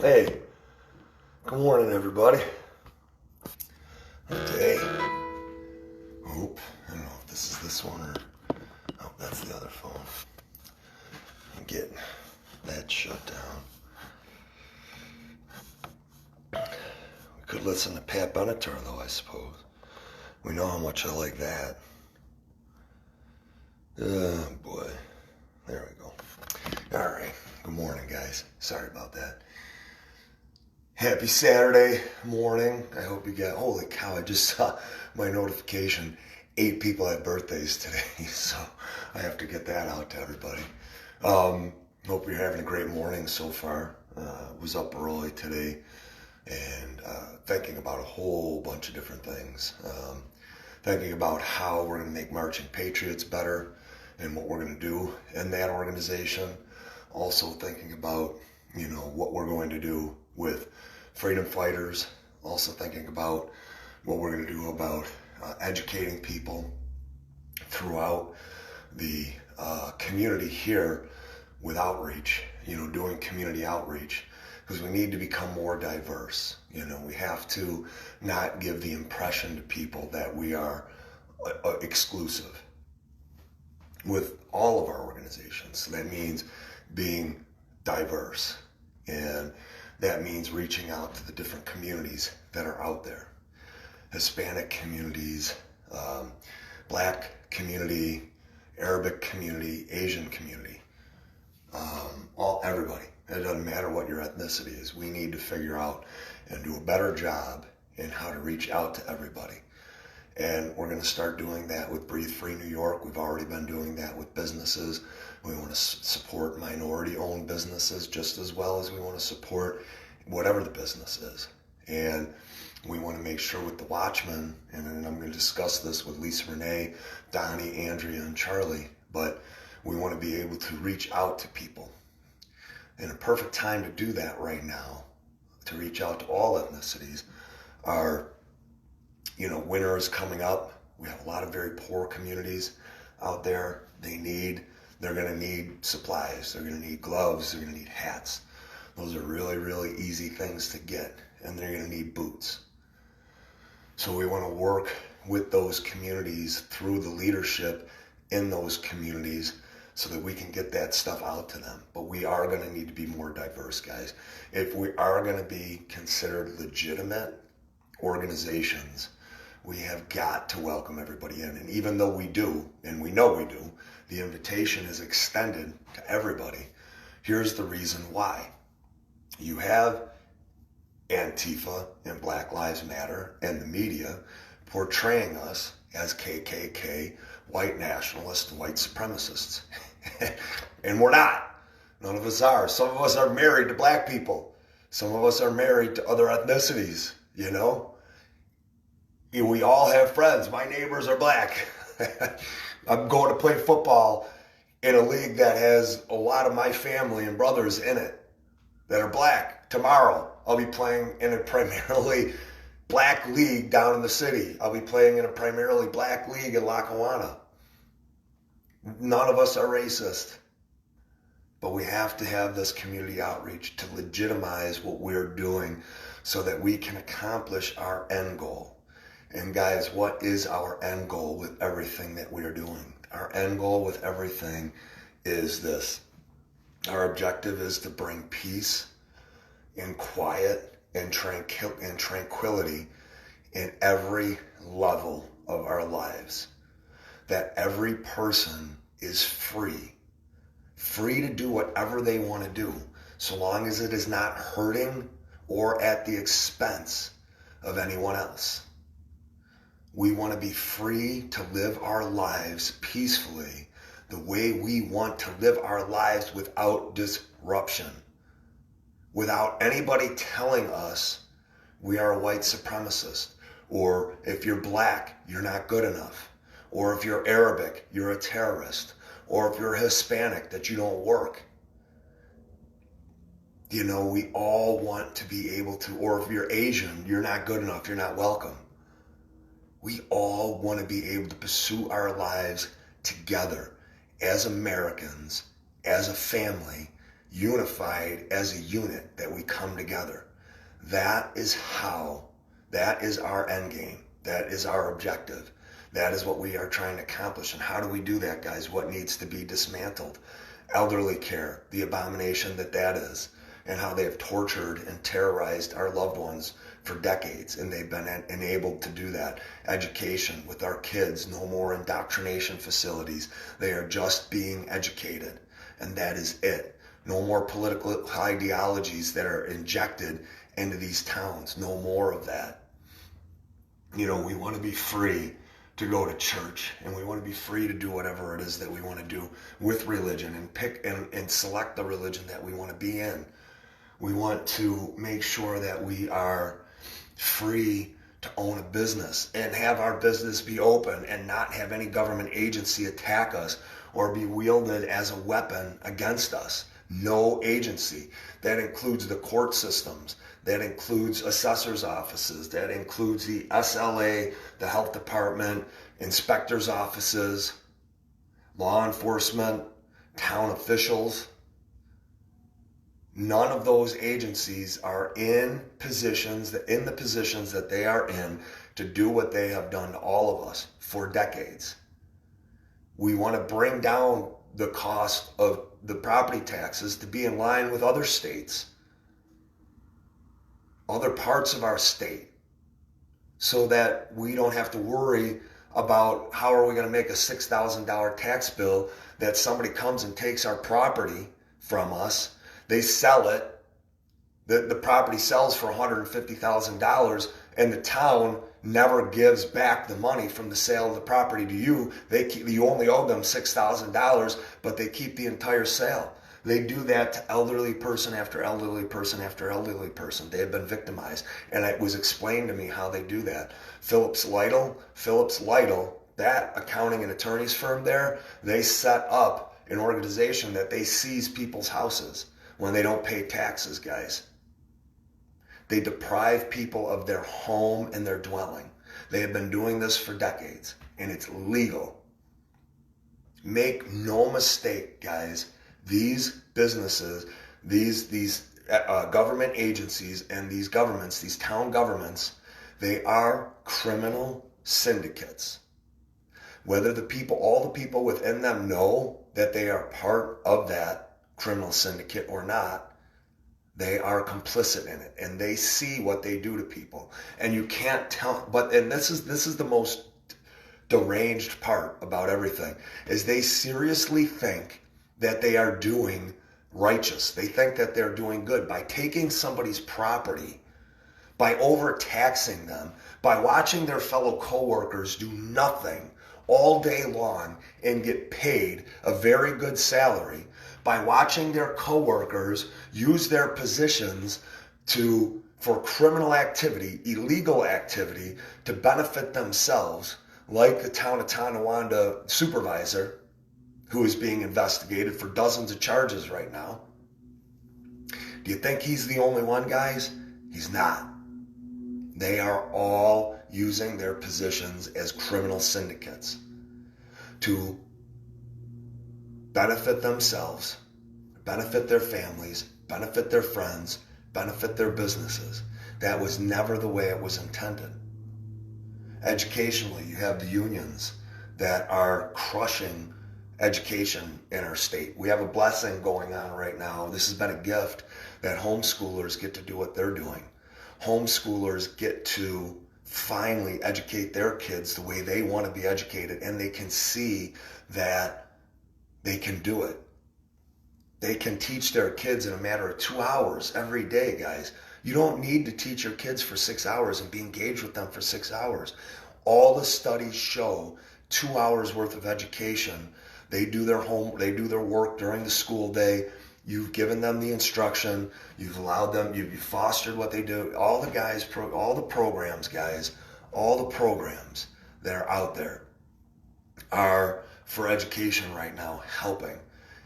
Hey, good morning, everybody. Today, I don't know if this is this one or, oh, that's the other phone. I'm getting that shut down. We could listen to Pat Benatar, though, I suppose. We know how much I like that. Oh, boy. There we go. All right. Good morning, guys. Sorry about that. Happy Saturday morning. I hope you got, holy cow, I just saw my notification. 8 people had birthdays today, so I have to get that out to everybody. Hope you're having a great morning so far. Was up early today and thinking about a whole bunch of different things. Thinking about how we're going to make Marching Patriots better and what we're going to do in that organization. Also thinking about, what we're going to do with freedom fighters. Also thinking about what we're going to do about educating people throughout the community here with outreach, doing community outreach, because we need to become more diverse. We have to not give the impression to people that we are exclusive with all of our organizations. So that means being diverse, and that means reaching out to the different communities that are out there. Hispanic communities, Black community, Arabic community, Asian community, everybody. It doesn't matter what your ethnicity is. We need to figure out and do a better job in how to reach out to everybody. And we're going to start doing that with Breathe Free New York. We've already been doing that with businesses. We want to support minority-owned businesses just as well as we want to support whatever the business is. And we want to make sure with the Watchmen, and I'm going to discuss this with Lisa Renee, Donnie, Andrea, and Charlie, but we want to be able to reach out to people. And a perfect time to do that right now, to reach out to all ethnicities, are, winter is coming up. We have a lot of very poor communities out there. They're going to need supplies. They're going to need gloves. They're going to need hats. Those are really, really easy things to get. And they're going to need boots. So we want to work with those communities through the leadership in those communities so that we can get that stuff out to them. But we are going to need to be more diverse, guys. If we are going to be considered legitimate organizations, we have got to welcome everybody in. And even though we do, and we know we do, the invitation is extended to everybody. Here's the reason why. You have Antifa and Black Lives Matter and the media portraying us as KKK, white nationalists, white supremacists. And we're not. None of us are. Some of us are married to black people. Some of us are married to other ethnicities, We all have friends. My neighbors are black. I'm going to play football in a league that has a lot of my family and brothers in it that are black. Tomorrow, I'll be playing in a primarily black league down in the city. I'll be playing in a primarily black league in Lackawanna. None of us are racist. But we have to have this community outreach to legitimize what we're doing so that we can accomplish our end goal. And guys, what is our end goal with everything that we are doing? Our end goal with everything is this. Our objective is to bring peace and quiet and tranquility in every level of our lives. That every person is free to do whatever they want to do, so long as it is not hurting or at the expense of anyone else. We want to be free to live our lives peacefully, the way we want to live our lives without disruption, without anybody telling us we are a white supremacist, or if you're black, you're not good enough, or if you're Arabic, you're a terrorist, or if you're Hispanic, that you don't work. We all want to be able to, or if you're Asian, you're not good enough, you're not welcome. We all want to be able to pursue our lives together as Americans, as a family, unified as a unit, that we come together. That is our end game. That is our objective. That is what we are trying to accomplish. And how do we do that, guys? What needs to be dismantled? Elderly care, the abomination that is, and how they have tortured and terrorized our loved ones for decades, and they've been enabled to do that. Education with our kids, no more indoctrination facilities. They are just being educated, and that is it. No more political ideologies that are injected into these towns. No more of that. We want to be free to go to church, and we want to be free to do whatever it is that we want to do with religion, and pick and select the religion that we want to be in. We want to make sure that we are free to own a business and have our business be open and not have any government agency attack us or be wielded as a weapon against us. No agency. That includes the court systems. That includes assessors' offices. That includes the SLA, the health department, inspectors' offices, law enforcement, town officials. None of those agencies are in the positions that they are in to do what they have done to all of us for decades. We want to bring down the cost of the property taxes to be in line with other states, other parts of our state, so that we don't have to worry about how are we going to make a $6,000 tax bill that somebody comes and takes our property from us. They sell it, the property sells for $150,000, and the town never gives back the money from the sale of the property to you. You only owe them $6,000, but they keep the entire sale. They do that to elderly person after elderly person after elderly person. They have been victimized, and it was explained to me how they do that. Phillips Lytle, that accounting and attorneys firm there, they set up an organization that they seize people's houses when they don't pay taxes, guys. They deprive people of their home and their dwelling. They have been doing this for decades, and it's legal. Make no mistake, guys, these businesses, these government agencies and these governments, these town governments, they are criminal syndicates. Whether all the people within them know that they are part of that criminal syndicate or not, they are complicit in it, and they see what they do to people, and you can't tell. And this is the most deranged part about everything, is they seriously think that they are doing righteous. They think that they're doing good by taking somebody's property, by overtaxing them, by watching their fellow coworkers do nothing all day long and get paid a very good salary, by watching their coworkers use their positions for criminal activity, illegal activity, to benefit themselves, like the town of Tonawanda supervisor, who is being investigated for dozens of charges right now. Do you think he's the only one, guys? He's not. They are all using their positions as criminal syndicates to benefit themselves, benefit their families, benefit their friends, benefit their businesses. That was never the way it was intended. Educationally, you have the unions that are crushing education in our state. We have a blessing going on right now. This has been a gift that homeschoolers get to do what they're doing. Homeschoolers get to finally educate their kids the way they want to be educated, and they can see that they can do it. They can teach their kids in a matter of 2 hours every day, guys. You don't need to teach your kids for 6 hours and be engaged with them for 6 hours. All the studies show 2 hours worth of education. They do their work during the school day. You've given them the instruction. You've allowed them, you've fostered what they do. All the programs, guys, all the programs that are out there are for education right now, helping.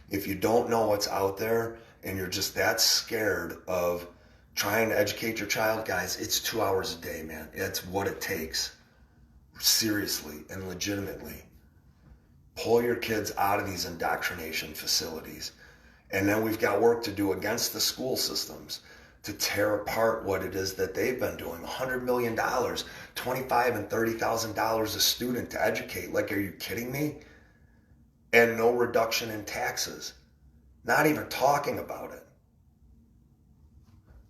If you don't know what's out there and you're just that scared of trying to educate your child, guys, it's 2 hours a day, man. It's what it takes. Seriously and legitimately. Pull your kids out of these indoctrination facilities And then we've got work to do against the school systems to tear apart what it is that they've been doing. $100 million, $25,000 and $30,000 a student to educate. Like, are you kidding me? And no reduction in taxes. Not even talking about it.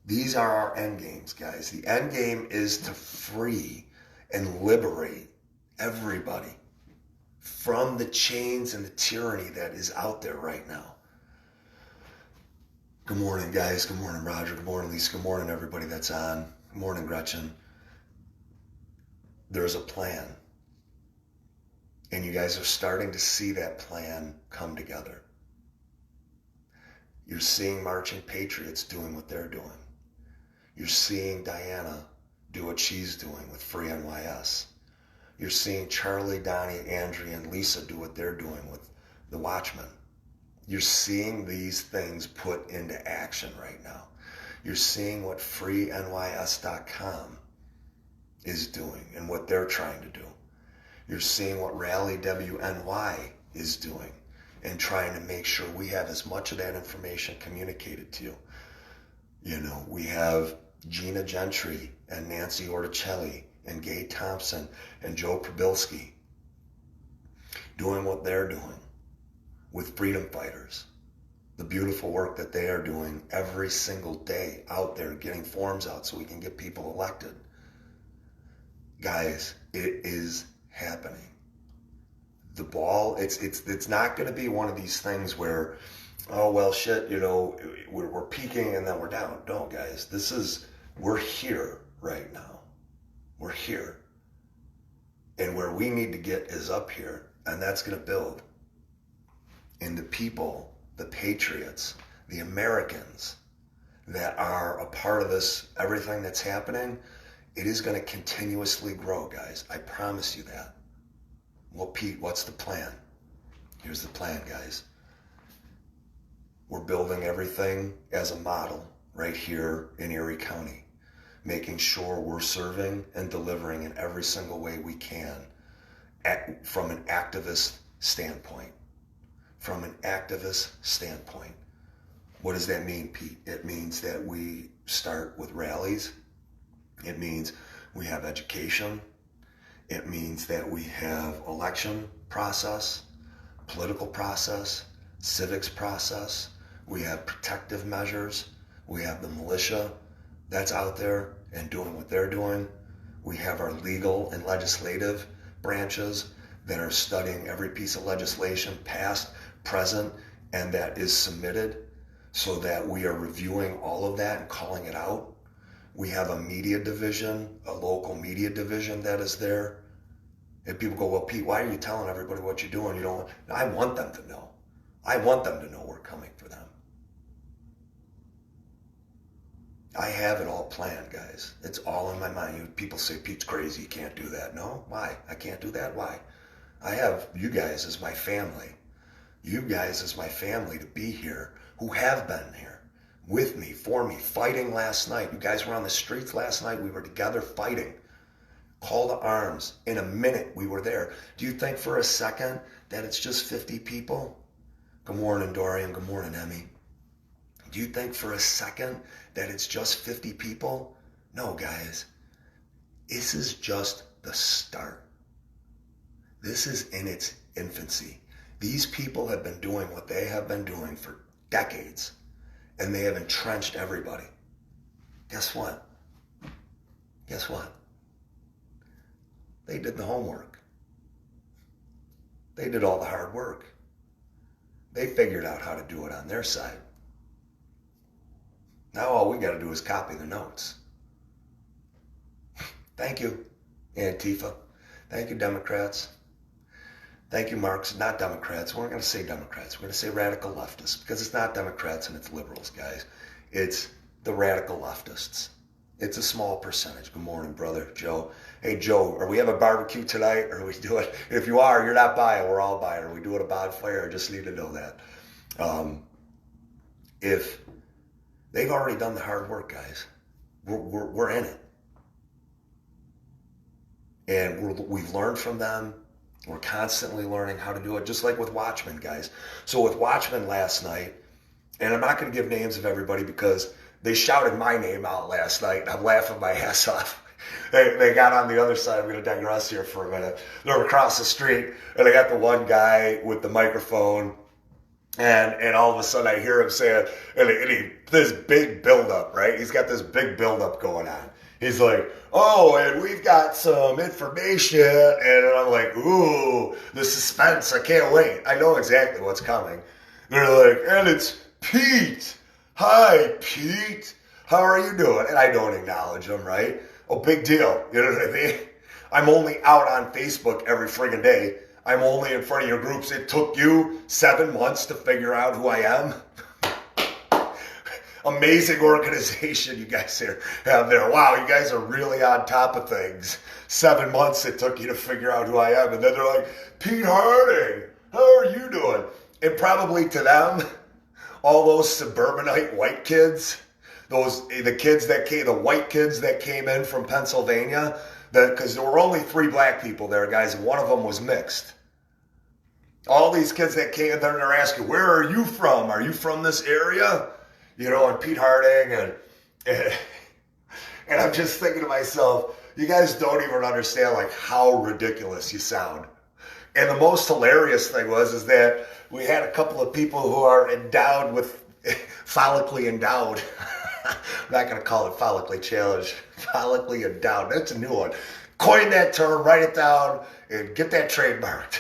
These are our end games, guys. The end game is to free and liberate everybody from the chains and the tyranny that is out there right now. Good morning, guys. Good morning, Roger. Good morning, Lisa. Good morning, everybody that's on. Good morning, Gretchen. There's a plan. And you guys are starting to see that plan come together. You're seeing Marching Patriots doing what they're doing. You're seeing Diana do what she's doing with Free NYS. You're seeing Charlie, Donnie, Andrea, and Lisa do what they're doing with the Watchmen. You're seeing these things put into action right now. You're seeing what FreeNYS.com is doing and what they're trying to do. You're seeing what Rally WNY is doing and trying to make sure we have as much of that information communicated to you. You know, we have Gina Gentry and Nancy Orticelli and Gay Thompson and Joe Probilski doing what they're doing with freedom fighters. The beautiful work that they are doing every single day out there, getting forms out so we can get people elected. Guys, it is happening. The ball, it's not going to be one of these things where, oh, well, shit, you know, we're peaking and then we're down. No, guys, we're here right now. We're here. And where we need to get is up here, and that's going to build. And the people, the patriots, the Americans that are a part of this, everything that's happening, it is going to continuously grow, guys. I promise you that. Well, Pete, what's the plan? Here's the plan, guys. We're building everything as a model right here in Erie County, making sure we're serving and delivering in every single way we can from an activist standpoint. From an activist standpoint. What does that mean, Pete? It means that we start with rallies. It means we have education. It means that we have election process, political process, civics process. We have protective measures. We have the militia that's out there and doing what they're doing. We have our legal and legislative branches that are studying every piece of legislation, past, present, and that is submitted, so that we are reviewing all of that and calling it out. We have a media division, a local media division that is there. And people go, well, Pete, why are you telling everybody what you're doing? I want them to know. I want them to know we're coming for them. I have it all planned, guys. It's all in my mind. People say, Pete's crazy, you can't do that. No, why? I can't do that? Why? I have you guys as my family. You guys as my family to be here, who have been here with me, for me, fighting last night. You guys were on the streets last night. We were together fighting. Call to arms. In a minute, we were there. Do you think for a second that it's just 50 people? Good morning, Dorian. Good morning, Emmy. Do you think for a second that it's just 50 people? No, guys. This is just the start. This is in its infancy. These people have been doing what they have been doing for decades, and they have entrenched everybody. Guess what? Guess what? They did the homework. They did all the hard work. They figured out how to do it on their side. Now all we got to do is copy the notes. Thank you, Antifa. Thank you, Democrats. Thank you, Marx. Not Democrats. We're not going to say Democrats. We're going to say radical leftists, because it's not Democrats and it's liberals, guys. It's the radical leftists. It's a small percentage. Good morning, brother Joe. Hey, Joe, are we have a barbecue tonight, or are we do it? If you are, you're not buying. We're all buying. Are we doing a bonfire? I just need to know that. If they've already done the hard work, guys, we're in it. And we've learned from them. We're constantly learning how to do it, just like with Watchmen, guys. So with Watchmen last night, And I'm not going to give names of everybody because they shouted my name out last night, and I'm laughing my ass off. They got on the other side. I'm going to digress here for a minute. They're across the street, and I got the one guy with the microphone, and all of a sudden I hear him saying, this big buildup, right? He's got this big buildup going on. He's like, oh, and we've got some information, and I'm like, ooh, the suspense, I can't wait. I know exactly what's coming. They're like, and it's Pete. Hi, Pete. How are you doing? And I don't acknowledge him, right? Oh, big deal. You know what I mean? I'm only out on Facebook every friggin' day. I'm only in front of your groups. It took you 7 months to figure out who I am. Amazing organization you guys have there. Wow, you guys are really on top of things. 7 months it took you to figure out who I am. And then they're like, Pete Harding, how are you doing? And probably to them, all those suburbanite white kids, the white kids that came in from Pennsylvania, because there were only 3 black people there, guys, and one of them was mixed. All these kids that came in there, they're asking, where are you from? Are you from this area? You know, and Pete Harding, and I'm just thinking to myself, you guys don't even understand like how ridiculous you sound. And the most hilarious thing is that we had a couple of people who are endowed with, follically endowed. I'm not going to call it follically challenged, follically endowed. That's a new one. Coin that term, write it down, and get that trademarked.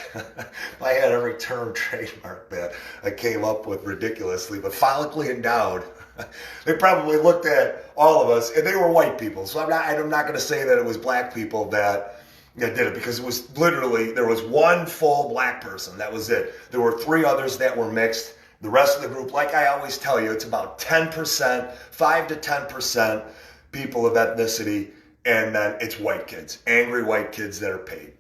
I had every term trademarked that I came up with ridiculously, but follically endowed. They probably looked at all of us, and they were white people. So I'm not going to say that it was black people that did it, because it was literally, there was one full black person. That was it. There were 3 others that were mixed. The rest of the group, like I always tell you, it's about 10%, 5 to 10% people of ethnicity, and then it's white kids, angry white kids that are paid.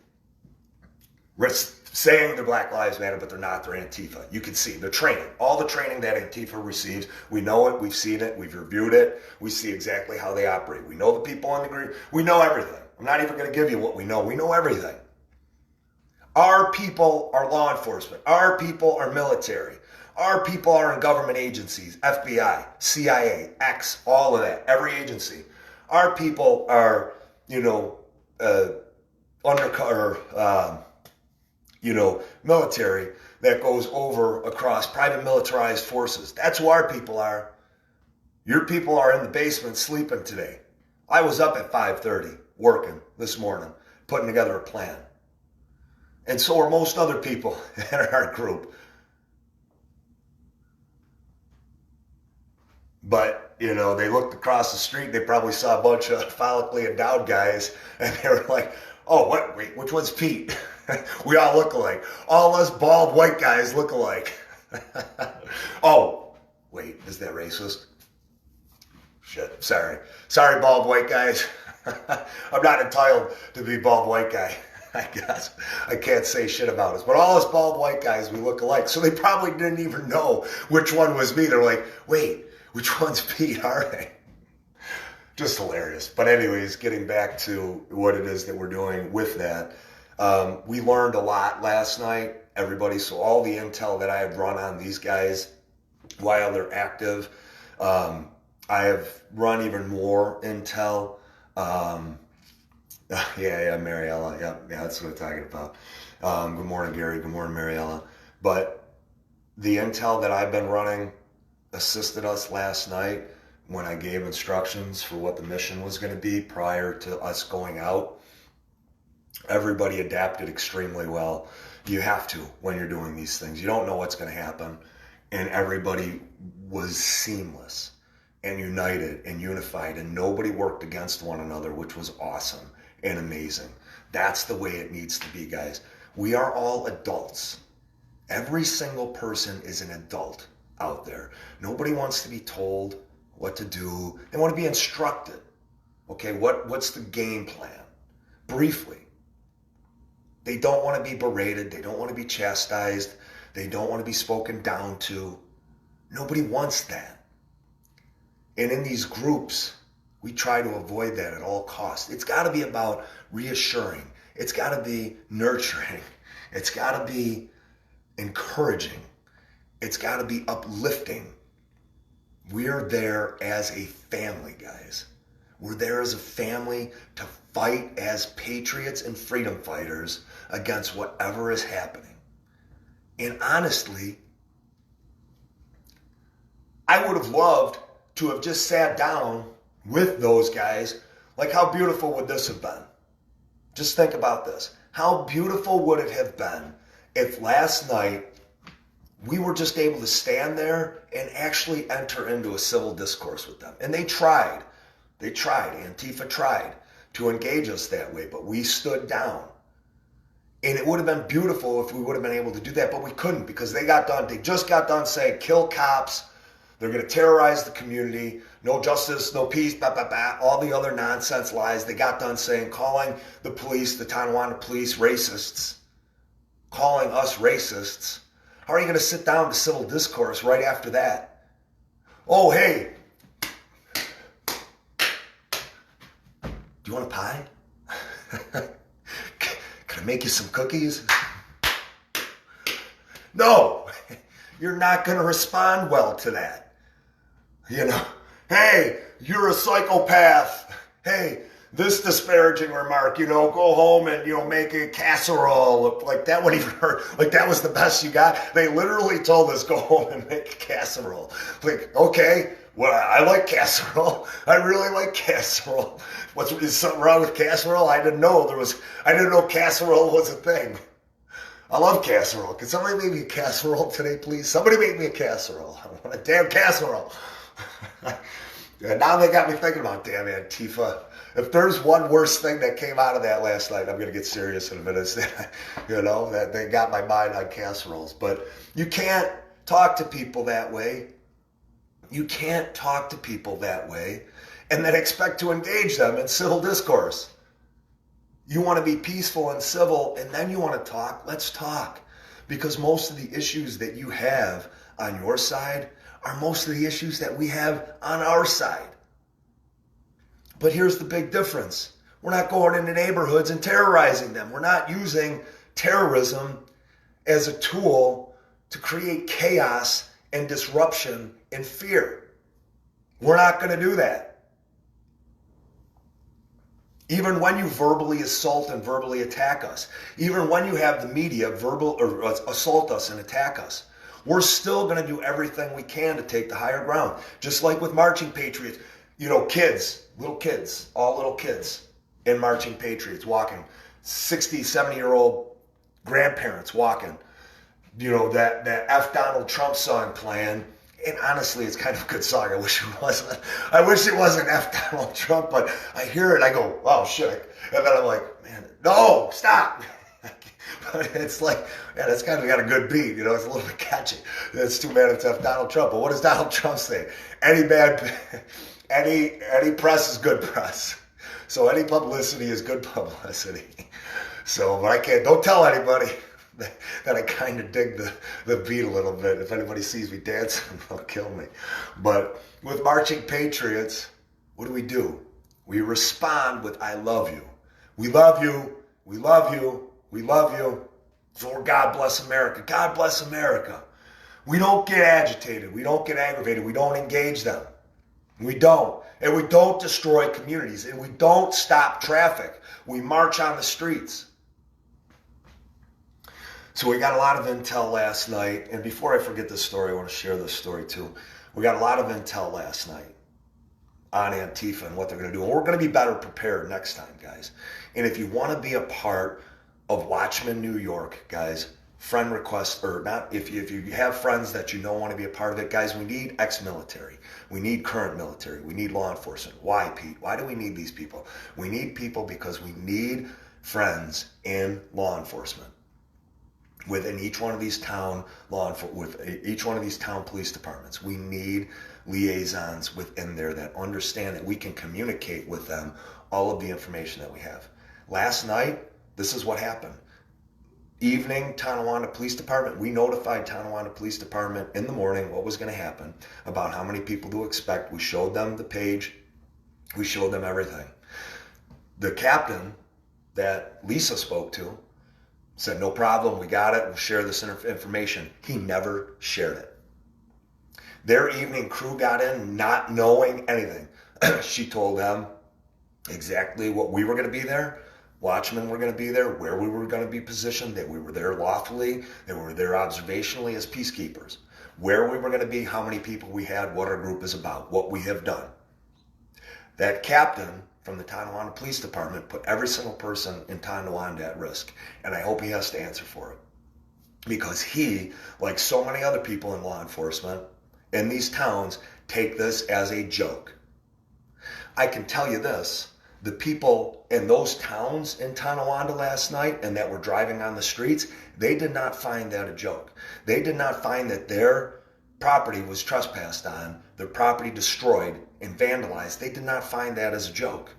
Saying they're Black Lives Matter, but they're not. They're Antifa. You can see they're training. All the training that Antifa receives, we know it, we've seen it, we've reviewed it. We see exactly how they operate. We know the people in the group. We know everything. I'm not even going to give you what we know. We know everything. Our people are law enforcement. Our people are military. Our people are in government agencies, FBI, CIA, X, all of that, every agency. Our people are, undercover, military that goes over across private militarized forces. That's who our people are. Your people are in the basement sleeping today. I was up at 5:30 working this morning, putting together a plan. And so are most other people in our group. But, they looked across the street, they probably saw a bunch of follically endowed guys, and they were like, oh, wait, which one's Pete? We all look alike. All us bald white guys look alike. Oh, wait, is that racist? Shit, sorry. Sorry, bald white guys. I'm not entitled to be bald white guy. I guess I can't say shit about us. But all us bald white guys, we look alike. So they probably didn't even know which one was me. They're like, wait, which one's Pete Harding? Just hilarious. But anyways, getting back to what it is that we're doing with that. We learned a lot last night, everybody. So all the intel that I have run on these guys while they're active, I have run even more intel. Mariella. Yeah, that's what I'm talking about. Good morning, Gary. Good morning, Mariella. But the intel that I've been running assisted us last night when I gave instructions for what the mission was going to be prior to us going out. Everybody adapted extremely well. You have to when you're doing these things. You don't know what's going to happen. And everybody was seamless and united and unified, and nobody worked against one another, which was awesome and amazing. That's the way it needs to be, guys. We are all adults. Every single person is an adult out there. Nobody wants to be told what to do. They want to be instructed. Okay, what's the game plan? Briefly. They don't want to be berated. They don't want to be chastised. They don't want to be spoken down to. Nobody wants that. And in these groups, we try to avoid that at all costs. It's got to be about reassuring. It's got to be nurturing. It's got to be encouraging. It's got to be uplifting. We are there as a family, guys. We're there as a family to fight as patriots and freedom fighters against whatever is happening. And honestly, I would have loved to have just sat down with those guys. Like, how beautiful would this have been? Just think about this. How beautiful would it have been if last night we were just able to stand there and actually enter into a civil discourse with them? And they tried. Antifa tried to engage us that way, but we stood down. And it would have been beautiful if we would have been able to do that, but we couldn't, because they just got done saying, kill cops, they're going to terrorize the community, no justice, no peace, all the other nonsense lies. They got done saying, calling the police, the Tonawanda police, racists, calling us racists. How are you going to sit down to civil discourse right after that? Oh, hey, do you want a pie? Can I make you some cookies? No, you're not going to respond well to that. You know, hey, you're a psychopath. Hey, this disparaging remark, go home and, make a casserole. Like that would even hurt. Like that was the best you got. They literally told us, go home and make a casserole. Like, okay, well, I like casserole. I really like casserole. Is something wrong with casserole? I didn't know casserole was a thing. I love casserole. Can somebody make me a casserole today, please? Somebody make me a casserole. I want a damn casserole. Now they got me thinking about damn Antifa. If there's one worse thing that came out of that last night, I'm going to get serious in a minute. That they got my mind on casseroles. But you can't talk to people that way. You can't talk to people that way and then expect to engage them in civil discourse. You want to be peaceful and civil, and then you want to talk. Let's talk. Because most of the issues that you have on your side are most of the issues that we have on our side. But here's the big difference. We're not going into neighborhoods and terrorizing them. We're not using terrorism as a tool to create chaos and disruption and fear. We're not going to do that. Even when you verbally assault and verbally attack us, even when you have the media assault us and attack us, we're still going to do everything we can to take the higher ground. Just like with Marching Patriots, kids, all little kids in Marching Patriots walking, 60, 70-year-old grandparents walking, that F. Donald Trump song playing. And honestly, it's kind of a good song. I wish it wasn't. I wish it wasn't F. Donald Trump, but I hear it, I go, oh shit. And then I'm like, man, no, stop. But it's like, man, it's kind of got a good beat, it's a little bit catchy. It's too bad it's F. Donald Trump. But what does Donald Trump say? Any press is good press. So any publicity is good publicity. So, but don't tell anybody that I kind of dig the beat a little bit. If anybody sees me dancing, they'll kill me. But with Marching Patriots, what do? We respond with, I love you. We love you. We love you. We love you. For God bless America. God bless America. We don't get agitated. We don't get aggravated. We don't engage them. We don't. And we don't destroy communities. And we don't stop traffic. We march on the streets. So we got a lot of intel last night. And before I forget this story, I want to share this story too. We got a lot of intel last night on Antifa and what they're going to do. And we're going to be better prepared next time, guys. And if you want to be a part of Watchmen New York, guys, friend request, or not, if you have friends that want to be a part of it, guys, we need ex-military. We need current military. We need law enforcement. Why, Pete? Why do we need these people? We need people because we need friends in law enforcement. Within each one of these town police departments, we need liaisons within there that understand that we can communicate with them all of the information that we have. Last night, this is what happened. Evening, Tonawanda Police Department, we notified Tonawanda Police Department in the morning what was going to happen, about how many people to expect. We showed them the page. We showed them everything. The captain that Lisa spoke to said, no problem, we got it, we'll share this information. He never shared it. Their evening crew got in not knowing anything. She told them exactly what we were going to be there. Watchmen were going to be there, where we were going to be positioned, that we were there lawfully, that we were there observationally as peacekeepers, where we were going to be, how many people we had, what our group is about, what we have done. That captain from the Tonawanda Police Department put every single person in Tonawanda at risk, and I hope he has to answer for it. Because he, like so many other people in law enforcement in these towns, take this as a joke. I can tell you this, the people in those towns in Tonawanda last night and that were driving on the streets, they did not find that a joke. They did not find that their property was trespassed on, their property destroyed and vandalized. They did not find that as a joke.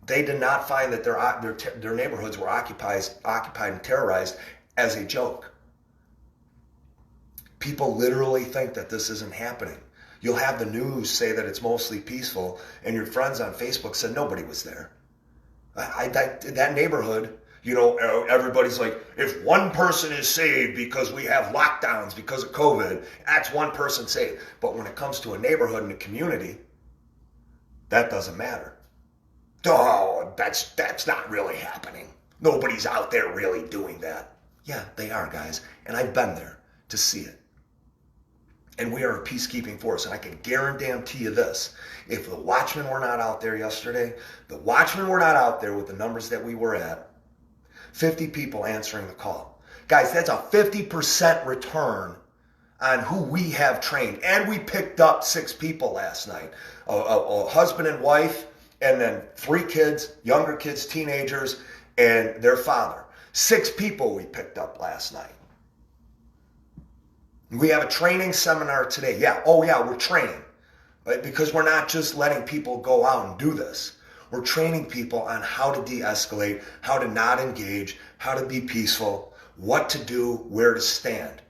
They did not find that their neighborhoods were occupied and terrorized as a joke. People literally think that this isn't happening. You'll have the news say that it's mostly peaceful, and your friends on Facebook said nobody was there. That neighborhood, you know, everybody's like, if one person is saved because we have lockdowns because of COVID, that's one person saved. But when it comes to a neighborhood and a community, that doesn't matter. Oh, that's not really happening. Nobody's out there really doing that. Yeah, they are, guys, and I've been there to see it. And we are a peacekeeping force, and I can guarantee you this. If the watchmen were not out there yesterday, the watchmen were not out there with the numbers that we were at, 50 people answering the call. Guys, that's a 50% return on who we have trained. And we picked up 6 people last night, a husband and wife, and then 3 kids, younger kids, teenagers, and their father. 6 people we picked up last night. We have a training seminar today. We're training. Right? Because we're not just letting people go out and do this. We're training people on how to de-escalate, how to not engage, how to be peaceful, what to do, where to stand.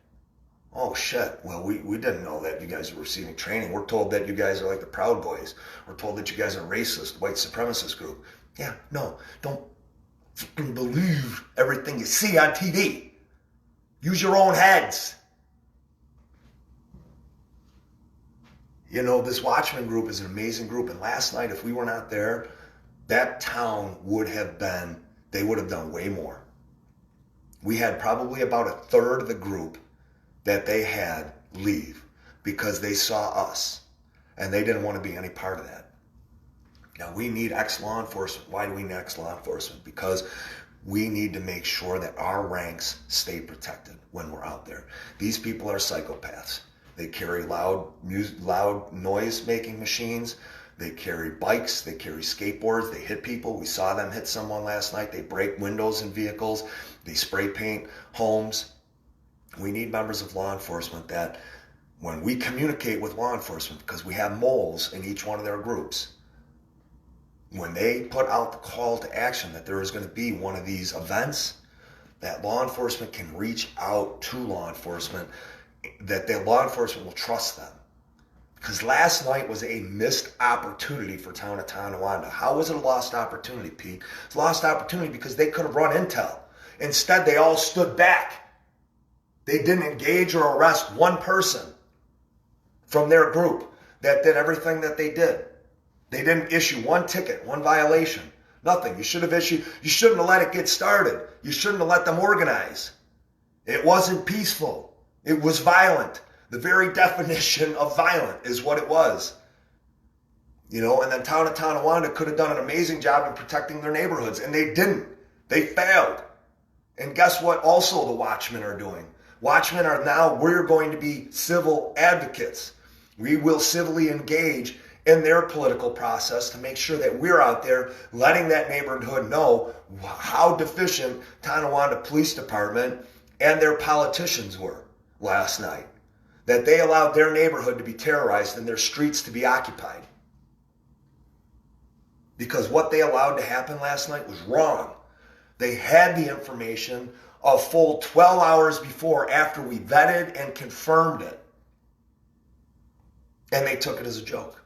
Oh shit, well we didn't know that you guys were receiving training. We're told that you guys are like the Proud Boys. We're told that you guys are racist, white supremacist group. Yeah, no, don't fucking believe everything you see on TV. Use your own heads. You know, this Watchman group is an amazing group. And last night, if we were not there, that town would have done way more. We had probably about a third of the group that they had leave because they saw us and they didn't want to be any part of that. Now, we need ex-law enforcement. Why do we need ex-law enforcement? Because we need to make sure that our ranks stay protected when we're out there. These people are psychopaths. They carry loud noise-making machines. They carry bikes. They carry skateboards. They hit people. We saw them hit someone last night. They break windows in vehicles. They spray paint homes. We need members of law enforcement that when we communicate with law enforcement, because we have moles in each one of their groups, when they put out the call to action that there is going to be one of these events, that law enforcement can reach out to law enforcement, that the law enforcement will trust them. Because last night was a missed opportunity for town of Tonawanda. How was it a lost opportunity, Pete? It's a lost opportunity because they could have run intel. Instead, they all stood back. They didn't engage or arrest one person from their group that did everything that they did. They didn't issue one ticket, one violation, nothing. You shouldn't have let it get started. You shouldn't have let them organize. It wasn't peaceful. It was violent. The very definition of violent is what it was. You know, and then town of Tonawanda could have done an amazing job in protecting their neighborhoods, and they didn't. They failed. And guess what also the watchmen are doing? Watchmen are now, we're going to be civil advocates. We will civilly engage in their political process to make sure that we're out there letting that neighborhood know how deficient Tonawanda Police Department and their politicians were last night. That they allowed their neighborhood to be terrorized and their streets to be occupied. Because what they allowed to happen last night was wrong. They had the information a full 12 hours before, after we vetted and confirmed it. And they took it as a joke.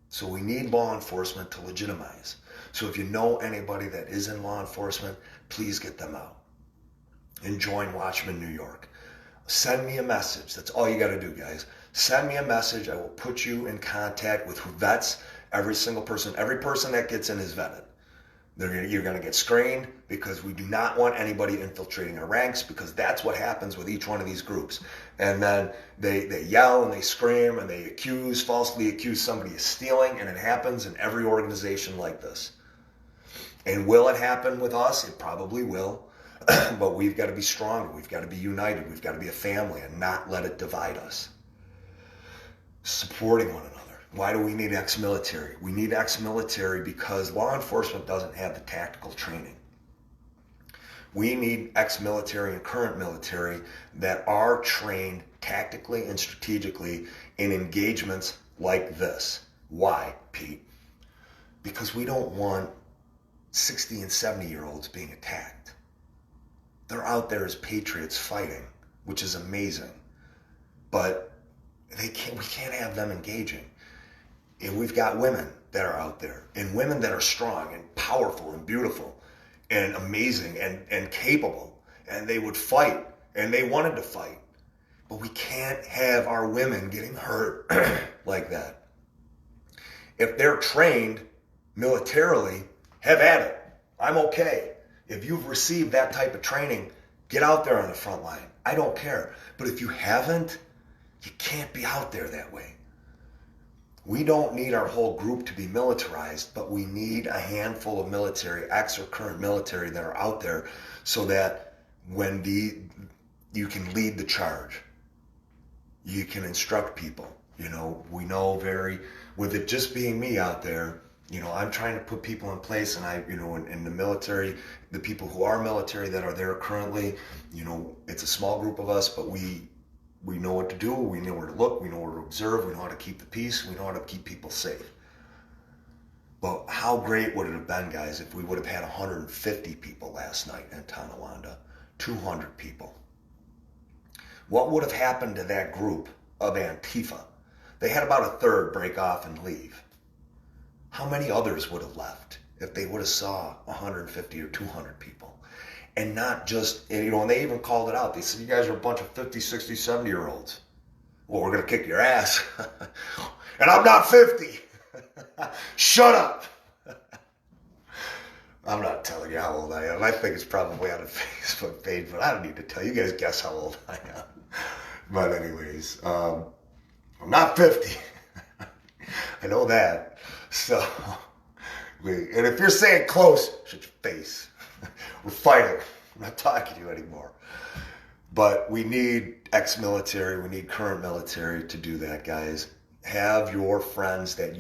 So we need law enforcement to legitimize. So if you know anybody that is in law enforcement, please get them out. And join Watchmen New York. Send me a message. That's all you got to do, guys. Send me a message. I will put you in contact with who vets every single person. Every person that gets in is vetted. You're going to get screened because we do not want anybody infiltrating our ranks, because that's what happens with each one of these groups. And then they yell and they scream and they falsely accuse somebody of stealing, and it happens in every organization like this. And will it happen with us? It probably will. But we've got to be stronger. We've got to be united. We've got to be a family and not let it divide us. Supporting one another. Why do we need ex-military? We need ex-military because law enforcement doesn't have the tactical training. We need ex-military and current military that are trained tactically and strategically in engagements like this. Why, Pete? Because we don't want 60 and 70-year-olds being attacked. They're out there as patriots fighting, which is amazing. But we can't have them engaging. And we've got women that are out there, and women that are strong and powerful and beautiful and amazing and capable. And they would fight, and they wanted to fight. But we can't have our women getting hurt like that. If they're trained militarily, have at it. I'm okay. If you've received that type of training, get out there on the front line. I don't care. But if you haven't, you can't be out there that way. We don't need our whole group to be militarized, but we need a handful of military, ex or current military, that are out there so that when you can lead the charge. You can instruct people. We know with it just being me out there, I'm trying to put people in place, and in the military, the people who are military that are there currently, it's a small group of us, but we know what to do, we know where to look, we know where to observe, we know how to keep the peace, we know how to keep people safe. But how great would it have been, guys, if we would have had 150 people last night in Tonawanda, 200 people? What would have happened to that group of Antifa? They had about a third break off and leave. How many others would have left if they would have saw 150 or 200 people? And not just, and they even called it out. They said, you guys are a bunch of 50, 60, 70-year-olds. Well, we're going to kick your ass. And I'm not 50. Shut up. I'm not telling you how old I am. I think it's probably on a Facebook page, but I don't need to tell you. You guys guess how old I am. But anyways, I'm not 50. I know that. So, and if you're saying close, shut your face. We're fighting. I'm not talking to you anymore. But we need ex-military, we need current military to do that, guys. Have your friends that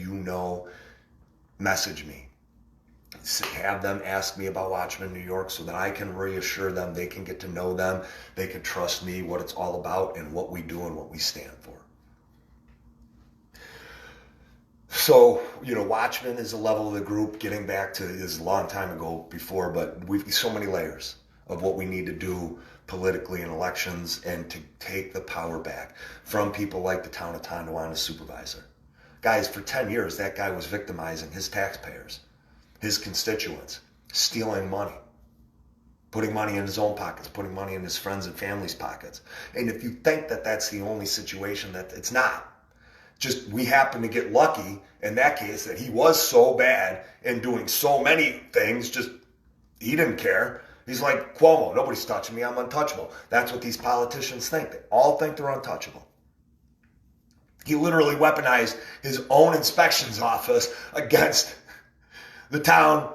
message me. Have them ask me about Watchmen New York so that I can reassure them, they can get to know them, they can trust me, what it's all about, and what we do and what we stand for. So, Watchmen is a level of the group. Getting back to this a long time ago before, but we've so many layers of what we need to do politically in elections and to take the power back from people like the town of Tonawanda supervisor. Guys, for 10 years, that guy was victimizing his taxpayers, his constituents, stealing money, putting money in his own pockets, putting money in his friends' and family's pockets. And if you think that that's the only situation, that it's not. Just we happen to get lucky in that case that he was so bad and doing so many things, just he didn't care. He's like Cuomo, nobody's touching me, I'm untouchable. That's what these politicians think. They all think they're untouchable. He literally weaponized his own inspections office against the town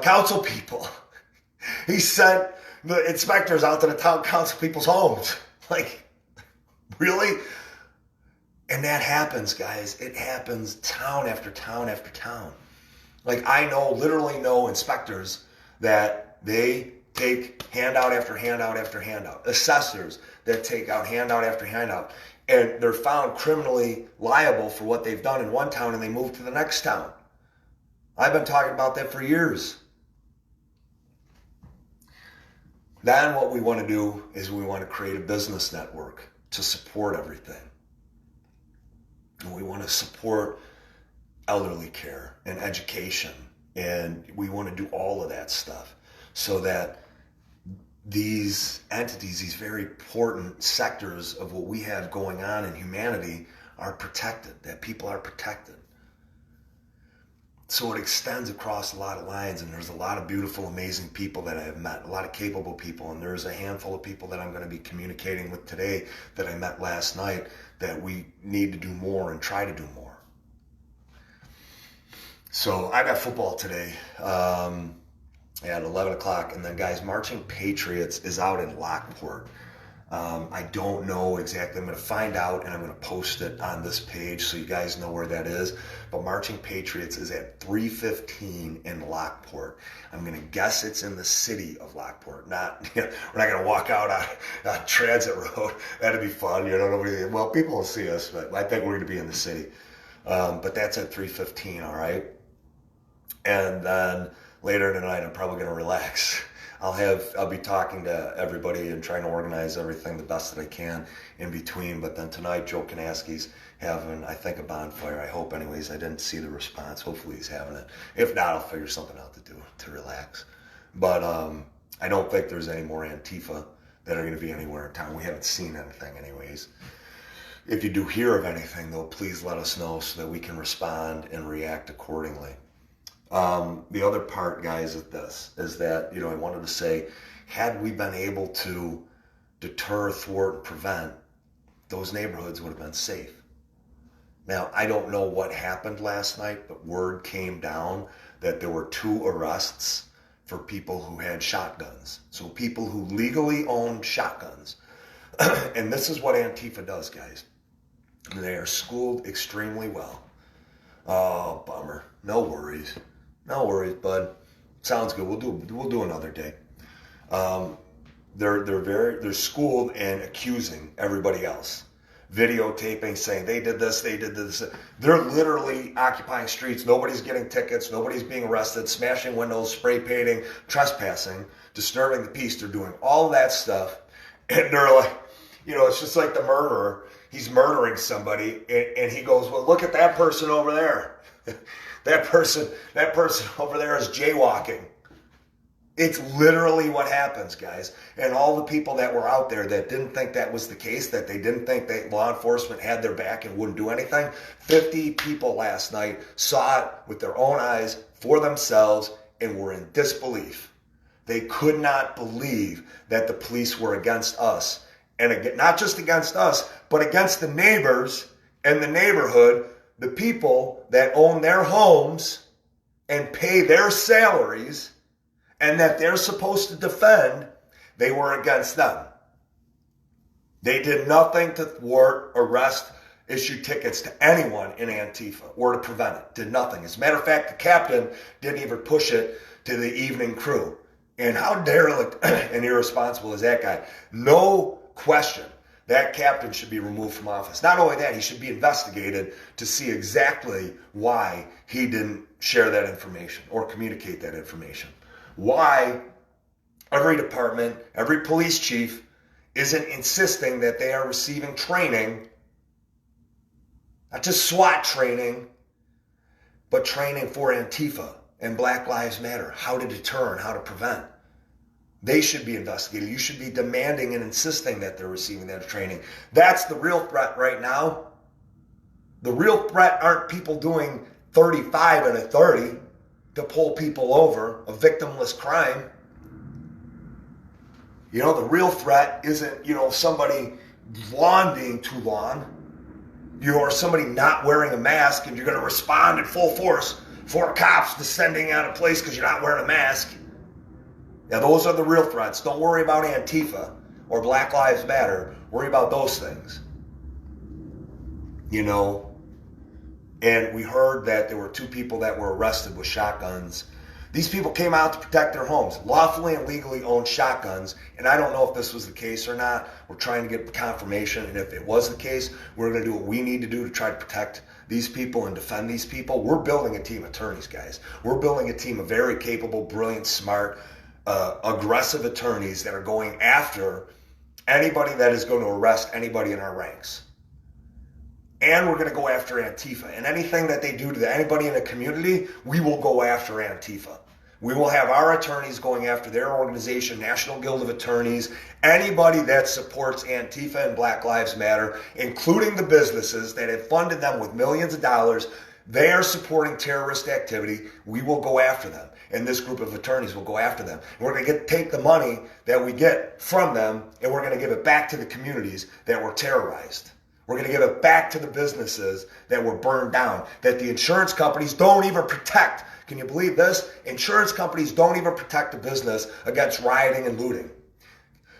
council people. He sent the inspectors out to the town council people's homes. Like, really? And that happens, guys. It happens town after town after town. Like, I literally know inspectors that they take handout after handout after handout. Assessors that take out handout after handout. And they're found criminally liable for what they've done in one town, and they move to the next town. I've been talking about that for years. Then what we want to do is we want to create a business network to support everything. And we want to support elderly care and education. And we want to do all of that stuff so that these entities, these very important sectors of what we have going on in humanity are protected, that people are protected. So it extends across a lot of lines, and there's a lot of beautiful, amazing people that I have met, a lot of capable people, and there's a handful of people that I'm going to be communicating with today that I met last night that we need to do more and try to do more. So I got football today at 11 o'clock, and then guys, Marching Patriots is out in Lockport. I don't know exactly. I'm going to find out, and I'm going to post it on this page so you guys know where that is. But Marching Patriots is at 315 in Lockport. I'm going to guess it's in the city of Lockport. Not, we're not going to walk out on Transit Road. That'd be fun. Well, people will see us, but I think we're going to be in the city. But that's at 315, all right? And then later tonight, I'm probably going to relax. I'll be talking to everybody and trying to organize everything the best that I can in between. But then tonight, Joe Kanaski's having, I think, a bonfire. I hope, anyways. I didn't see the response. Hopefully he's having it. If not, I'll figure something out to do to relax. But I don't think there's any more Antifa that are going to be anywhere in town. We haven't seen anything, anyways. If you do hear of anything, though, please let us know so that we can respond and react accordingly. The other part, guys, of this is that, I wanted to say, had we been able to deter, thwart, and prevent, those neighborhoods would have been safe. Now, I don't know what happened last night, but word came down that there were 2 arrests for people who had shotguns. So people who legally owned shotguns. And this is what Antifa does, guys. They are schooled extremely well. Oh, bummer. No worries. No worries, bud. Sounds good. We'll do another day. They're schooled in accusing everybody else, videotaping, saying they did this. They're literally occupying streets. Nobody's getting tickets. Nobody's being arrested. Smashing windows, spray painting, trespassing, disturbing the peace. They're doing all that stuff, and they're like, it's just like the murderer. He's murdering somebody, and he goes, "Well, look at that person over there." That person over there is jaywalking. It's literally what happens, guys. And all the people that were out there that didn't think that was the case, that they didn't think that law enforcement had their back and wouldn't do anything, 50 people last night saw it with their own eyes for themselves and were in disbelief. They could not believe that the police were against us. And again, not just against us, but against the neighbors and the neighborhood, the people that own their homes and pay their salaries and that they're supposed to defend. They were against them. They did nothing to thwart, arrest, issue tickets to anyone in Antifa or to prevent it. Did nothing. As a matter of fact, the captain didn't even push it to the evening crew. And how derelict and irresponsible is that guy? No question. That captain should be removed from office. Not only that, he should be investigated to see exactly why he didn't share that information or communicate that information. Why every department, every police chief isn't insisting that they are receiving training, not just SWAT training, but training for Antifa and Black Lives Matter, how to deter and how to prevent. They should be investigated. You should be demanding and insisting that they're receiving that training. That's the real threat right now. The real threat aren't people doing 35 and a 30 to pull people over, a victimless crime. The real threat isn't, somebody lawn being too long, or somebody not wearing a mask and you're going to respond in full force for cops descending on a place because you're not wearing a mask. Now, those are the real threats. Don't worry about Antifa or Black Lives Matter. Worry about those things. And we heard that there were 2 people that were arrested with shotguns. These people came out to protect their homes, lawfully and legally owned shotguns. And I don't know if this was the case or not. We're trying to get confirmation. And if it was the case, we're going to do what we need to do to try to protect these people and defend these people. We're building a team of attorneys, guys. We're building a team of very capable, brilliant, smart, aggressive attorneys that are going after anybody that is going to arrest anybody in our ranks. And we're going to go after Antifa. And anything that they do to anybody in the community, we will go after Antifa. We will have our attorneys going after their organization, National Guild of Attorneys, anybody that supports Antifa and Black Lives Matter, including the businesses that have funded them with millions of dollars. They are supporting terrorist activity. We will go after them. And this group of attorneys will go after them. And we're going to take the money that we get from them, and we're going to give it back to the communities that were terrorized. We're going to give it back to the businesses that were burned down, that the insurance companies don't even protect. Can you believe this? Insurance companies don't even protect the business against rioting and looting.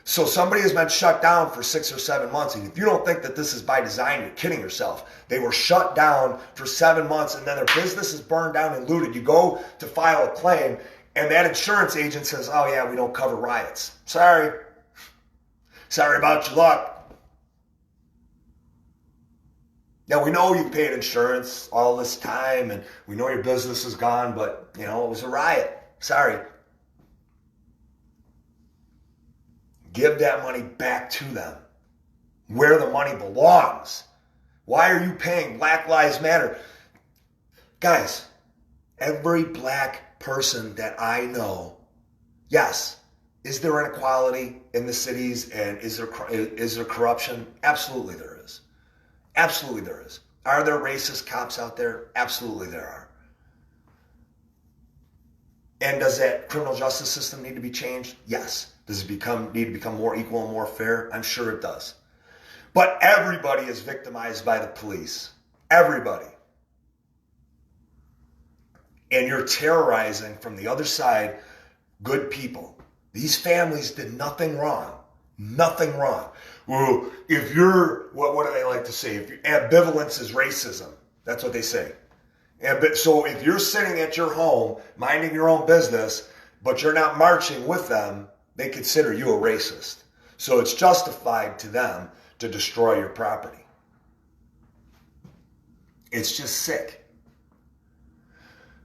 So somebody has been shut down for 6 or 7 months. And if you don't think that this is by design, you're kidding yourself. They were shut down for 7 months and then their business is burned down and looted. You go to file a claim and that insurance agent says, oh yeah, we don't cover riots. Sorry. Sorry about your luck. Now, we know you paid insurance all this time and we know your business is gone, but, it was a riot. Sorry. Give that money back to them where the money belongs. Why are you paying Black Lives Matter? Guys, every black person that I know, yes, is there inequality in the cities and is there corruption? Absolutely there is. Absolutely there is. Are there racist cops out there? Absolutely there are. And does that criminal justice system need to be changed? Yes. Does it need to become more equal and more fair? I'm sure it does. But everybody is victimized by the police. Everybody. And you're terrorizing from the other side good people. These families did nothing wrong. Nothing wrong. Well, if you're, what do they like to say? If ambivalence is racism. That's what they say. So if you're sitting at your home, minding your own business, but you're not marching with them, they consider you a racist. So it's justified to them to destroy your property. It's just sick.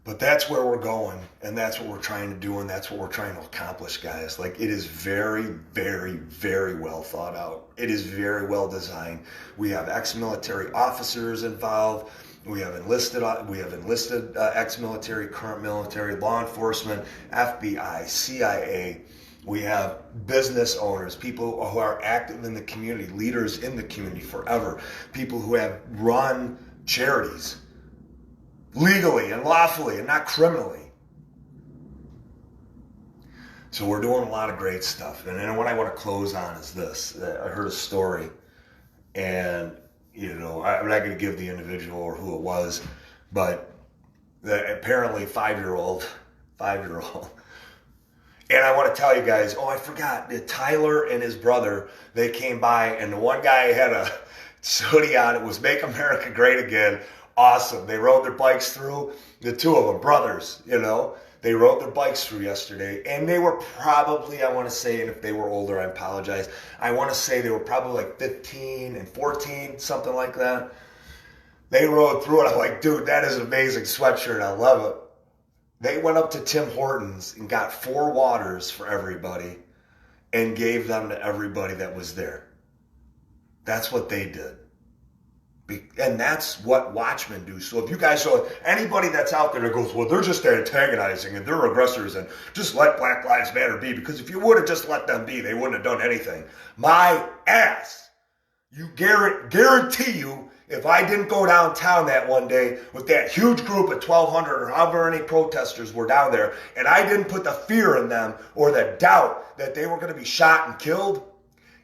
But that's where we're going, and that's what we're trying to do, and that's what we're trying to accomplish, guys. Like, it is very, very, very well thought out. It is very well designed. We have ex-military officers involved. We have enlisted ex-military, current military, law enforcement, FBI, CIA. We have business owners, people who are active in the community, leaders in the community forever, people who have run charities legally and lawfully and not criminally. So we're doing a lot of great stuff. And then what I want to close on is this. I heard a story, and I'm not going to give the individual or who it was, but apparently 5-year-old. And I want to tell you guys, I forgot, Tyler and his brother, they came by, and the one guy had a hoodie on. It was Make America Great Again. Awesome. They rode their bikes through. The two of them, brothers, they rode their bikes through yesterday. And they were probably, I want to say, and if they were older, I apologize. I want to say they were probably like 15 and 14, something like that. They rode through it. I'm like, dude, that is an amazing sweatshirt. I love it. They went up to Tim Hortons and got 4 waters for everybody and gave them to everybody that was there. That's what they did. And that's what watchmen do. So if you guys saw anybody that's out there that goes, well, they're just antagonizing and they're aggressors and just let Black Lives Matter be, because if you would have just let them be, they wouldn't have done anything. My ass. You guarantee you, if I didn't go downtown that one day with that huge group of 1,200 or however many protesters were down there, and I didn't put the fear in them or the doubt that they were going to be shot and killed,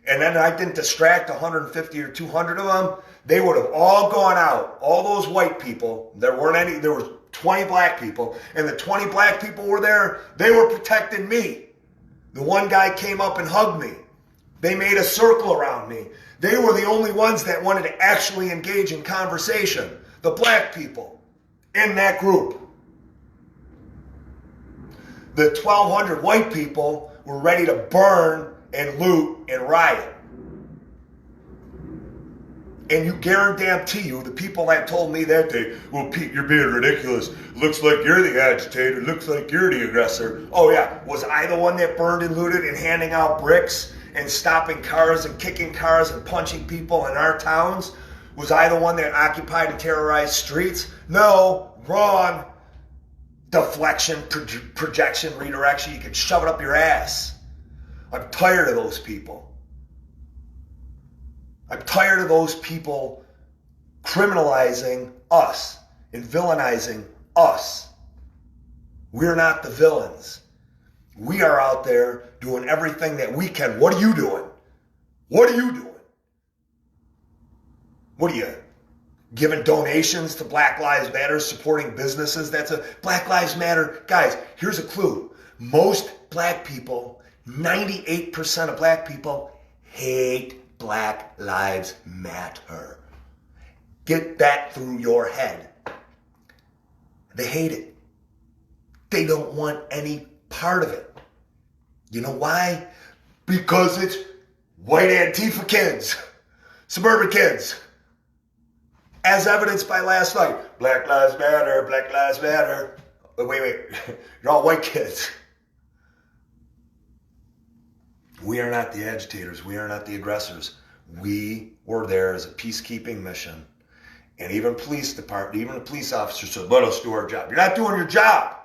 and then I didn't distract 150 or 200 of them, they would have all gone out. All those white people, there were 20 black people, and the 20 black people were there, they were protecting me. The one guy came up and hugged me. They made a circle around me. They were the only ones that wanted to actually engage in conversation. The black people in that group. The 1,200 white people were ready to burn and loot and riot. And you guarantee you, the people that told me that day, well, Pete, you're being ridiculous. Looks like you're the agitator. Looks like you're the aggressor. Oh, yeah. Was I the one that burned and looted and handing out bricks and stopping cars and kicking cars and punching people in our towns? Was I the one that occupied and terrorized streets? No, wrong. deflection, projection, redirection. You can shove it up your ass. I'm tired of those people. I'm tired of those people criminalizing us and villainizing us. We're not the villains. We are out there doing everything that we can. What are you doing? What are you doing? What are you giving donations to Black Lives Matter, supporting businesses? That's a Black Lives Matter. Guys, here's a clue. Most black people, 98% of black people hate Black Lives Matter. Get that through your head. They hate it. They don't want any part of it. You know why? Because it's white Antifa kids, suburban kids. As evidenced by last night. Black Lives Matter, Black Lives Matter. Wait. You're all white kids. We are not the agitators. We are not the aggressors. We were there as a peacekeeping mission. And even police department, even the police officers said, let us do our job. You're not doing your job.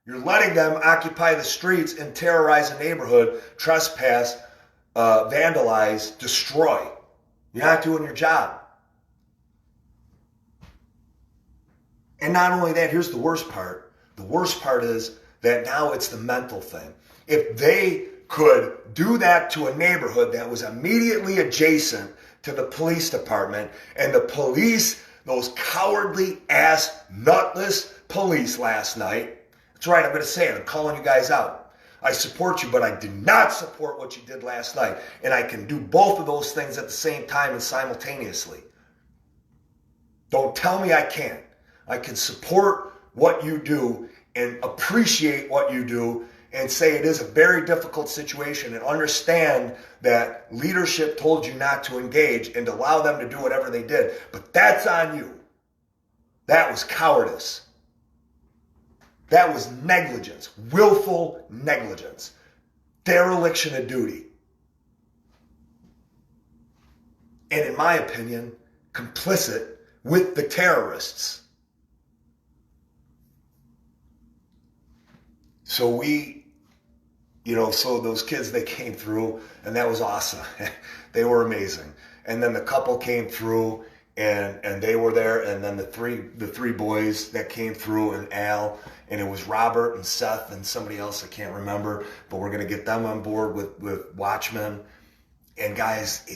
You're letting them occupy the streets and terrorize a neighborhood, trespass, vandalize, destroy. You're not doing your job. And not only that, here's the worst part. The worst part is that now it's the mental thing. If they could do that to a neighborhood that was immediately adjacent to the police department, and the police, those cowardly ass, nutless police last night, that's right, I'm going to say it, I'm calling you guys out. I support you, but I did not support what you did last night. And I can do both of those things at the same time and simultaneously. Don't tell me I can't. I can support what you do and appreciate what you do and say it is a very difficult situation and understand that leadership told you not to engage and to allow them to do whatever they did. But that's on you. That was cowardice. That was negligence, willful negligence, dereliction of duty. And in my opinion, complicit with the terrorists. So so those kids, they came through and that was awesome. They were amazing. And then the couple came through and they were there. And then the three boys that came through and Al, and it was Robert and Seth and somebody else I can't remember, but we're going to get them on board with Watchmen. And guys,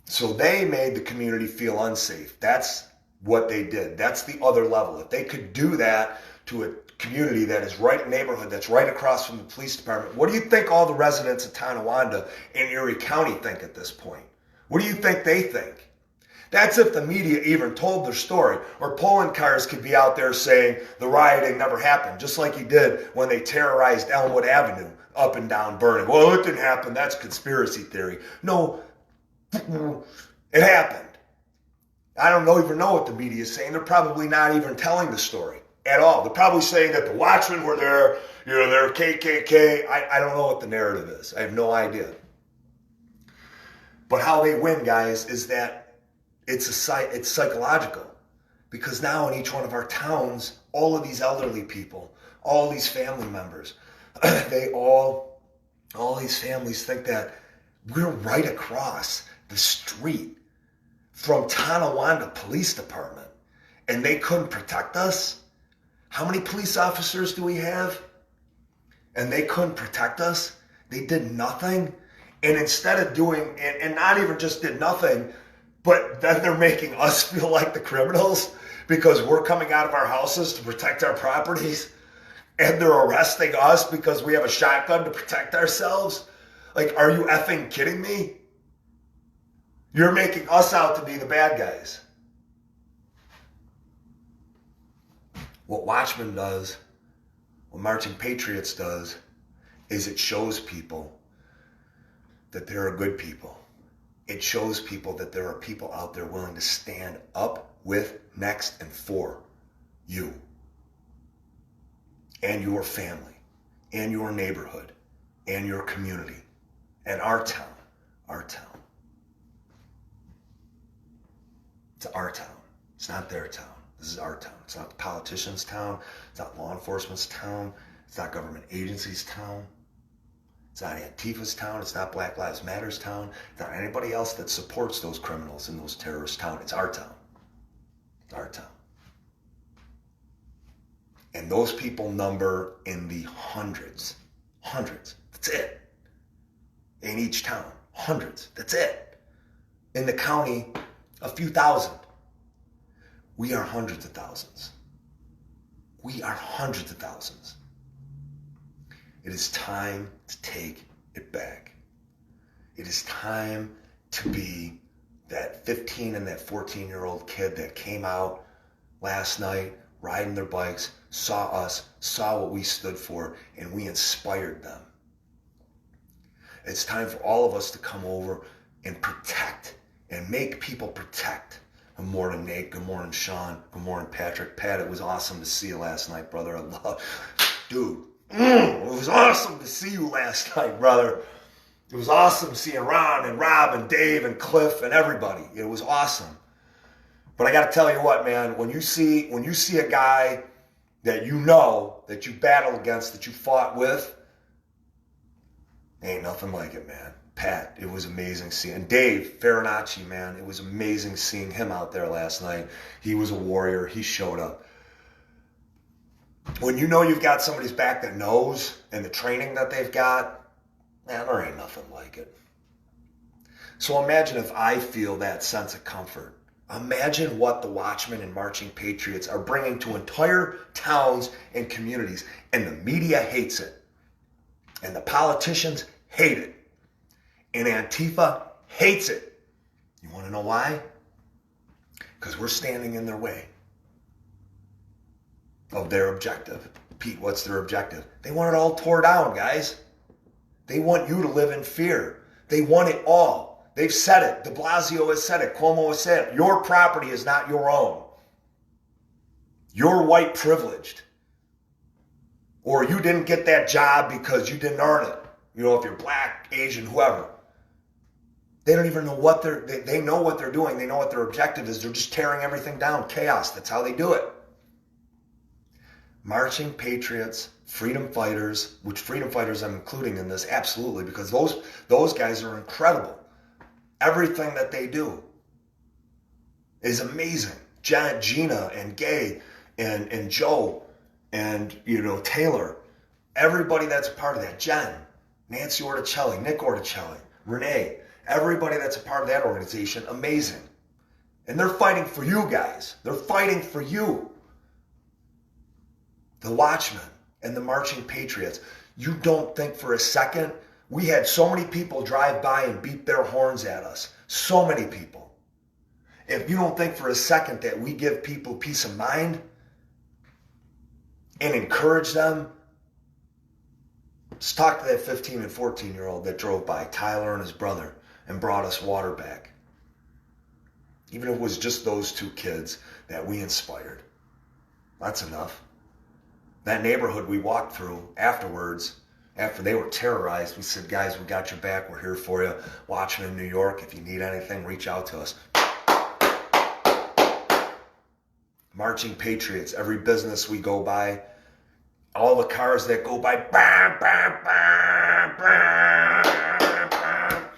so they made the community feel unsafe. That's what they did. That's the other level. If they could do that to a community that is right, neighborhood that's right across from the police department, what do you think all the residents of Tonawanda and Erie County think at this point? What do you think they think? That's if the media even told their story, or polling cars could be out there saying the rioting never happened, just like you did when they terrorized Elmwood Avenue up and down burning. Well, it didn't happen. That's conspiracy theory. No, it happened. I don't even know what the media is saying. They're probably not even telling the story at all. They're probably saying that the Watchmen were there, they're KKK. I don't know what the narrative is. I have no idea. But how they win, guys, is that it's psychological. Because now in each one of our towns, all of these elderly people, all these family members, all these families think that we're right across the street from Tonawanda Police Department and they couldn't protect us. How many police officers do we have? And they couldn't protect us. They did nothing. And instead of doing, and not even just did nothing, but then they're making us feel like the criminals because we're coming out of our houses to protect our properties, and they're arresting us because we have a shotgun to protect ourselves. Like, are you effing kidding me? You're making us out to be the bad guys. What Watchmen does, what Marching Patriots does, is it shows people that there are good people. It shows people that there are people out there willing to stand up with, next, and for you and your family and your neighborhood and your community and our town. Our town. It's our town. It's not their town. This is our town. It's not the politician's town. It's not law enforcement's town. It's not government agencies' town. It's not Antifa's town. It's not Black Lives Matter's town. It's not anybody else that supports those criminals in those terrorist towns. It's our town. It's our town. And those people number in the hundreds. Hundreds. That's it. In each town. Hundreds. That's it. In the county, a few thousand. We are hundreds of thousands. We are hundreds of thousands. It is time to take it back. It is time to be that 15 and that 14-year-old kid that came out last night riding their bikes, saw us, saw what we stood for, and we inspired them. It's time for all of us to come over and protect and make people protect. Good morning, Nate. Good morning, Sean. Good morning, Patrick. Pat, it was awesome to see you last night, brother. Dude, it was awesome to see you last night, brother. It was awesome seeing Ron and Rob and Dave and Cliff and everybody. It was awesome. But I got to tell you what, man, when you see a guy that you know, that you battled against, that you fought with, ain't nothing like it, man. Pat, it was amazing seeing Dave Farinacci, man. It was amazing seeing him out there last night. He was a warrior. He showed up. When you know you've got somebody's back that knows, and the training that they've got, man, there ain't nothing like it. So imagine if I feel that sense of comfort. Imagine what the Watchmen and Marching Patriots are bringing to entire towns and communities. And the media hates it. And the politicians hate it. And Antifa hates it. You want to know why? Because we're standing in their way of their objective. Pete, what's their objective? They want it all tore down, guys. They want you to live in fear. They want it all. They've said it. De Blasio has said it. Cuomo has said it. Your property is not your own. You're white privileged. Or you didn't get that job because you didn't earn it. You know, if you're black, Asian, whoever. They don't even know what they know what they're doing. They know what their objective is. They're just tearing everything down. Chaos. That's how they do it. Marching Patriots, freedom fighters, which freedom fighters I'm including in this, absolutely, because those guys are incredible. Everything that they do is amazing. Gina and Gay and Joe and, Taylor, everybody that's a part of that, Jen, Nancy Orticelli, Nick Orticelli, Renee, everybody that's a part of that organization, amazing. And they're fighting for you guys. They're fighting for you. The Watchmen and the Marching Patriots. You don't think for a second. We had so many people drive by and beat their horns at us. So many people. If you don't think for a second that we give people peace of mind and encourage them, just talk to that 15 and 14-year-old that drove by, Tyler and his brother, and brought us water back. Even if it was just those two kids that we inspired. That's enough. That neighborhood we walked through afterwards, after they were terrorized, we said, guys, we got your back. We're here for you. Watchmen in New York. If you need anything, reach out to us. Marching Patriots. Every business we go by, all the cars that go by, bam, bam, bam, bam, bam.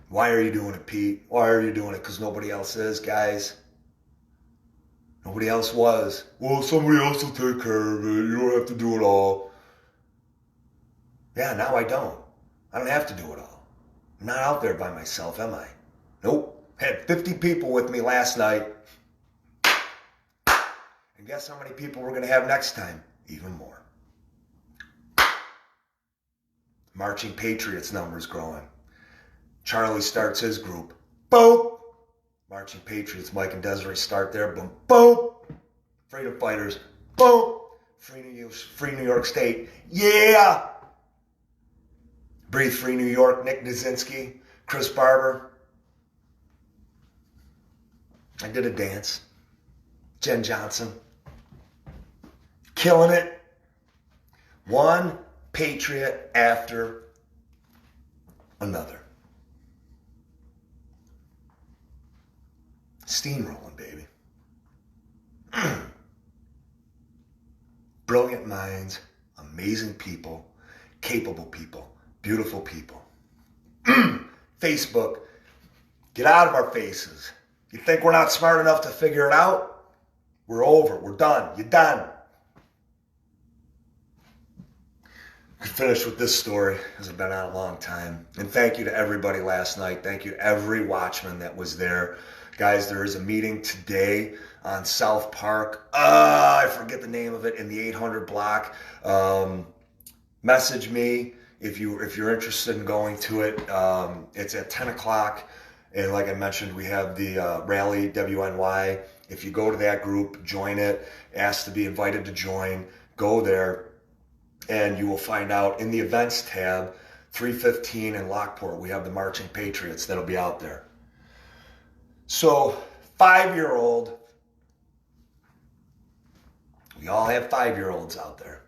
Why are you doing it, Pete? Why are you doing it? Because nobody else is, guys. Nobody else was. Well, somebody else will take care of it. You don't have to do it all. Yeah, now I don't. I don't have to do it all. I'm not out there by myself, am I? Nope. Had 50 people with me last night. And guess how many people we're going to have next time? Even more. Marching Patriots numbers growing. Charlie starts his group. Boop. Marching Patriots, Mike and Desiree start there. Boom, boom. Freedom Fighters. Boom. Free New York State. Yeah. Breathe Free New York. Nick Nizinski. Chris Barber. I did a dance. Jen Johnson. Killing it. One patriot after another. Steamrolling, baby. Brilliant minds, amazing people, capable people, beautiful people. Facebook, get out of our faces. You think we're not smart enough to figure it out? We're over. We're done. You're done. We finished with this story because I've been on a long time. And thank you to everybody last night. Thank you to every watchman that was there. Guys, there is a meeting today on South Park. I forget the name of it, in the 800 block. Message me if you're interested in going to it. It's at 10 o'clock. And like I mentioned, we have the rally, WNY. If you go to that group, join it, ask to be invited to join, go there, and you will find out in the events tab, 315 in Lockport, we have the Marching Patriots that'll be out there. So, 5-year-old, we all have 5-year-olds out there.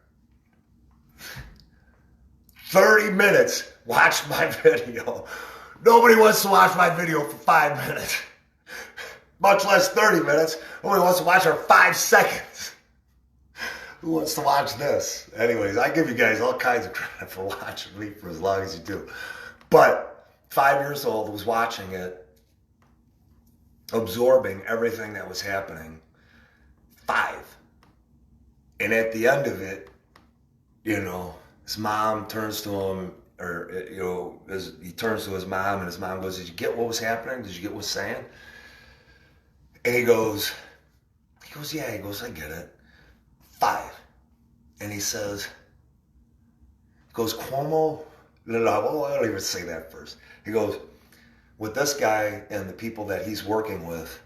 30 minutes, watch my video. Nobody wants to watch my video for 5 minutes, much less 30 minutes. Nobody wants to watch our 5 seconds. Who wants to watch this? Anyways, I give you guys all kinds of credit for watching me for as long as you do. But 5 years old, was watching it, absorbing everything that was happening. 5. And at the end of it, his mom turns to him, or, he turns to his mom, and his mom goes, "Did you get what was happening? Did you get what was saying?" And he goes, "Yeah." He goes, "I get it." 5. And he goes, "Cuomo?" No, I don't even say that first. He goes, "With this guy and the people that he's working with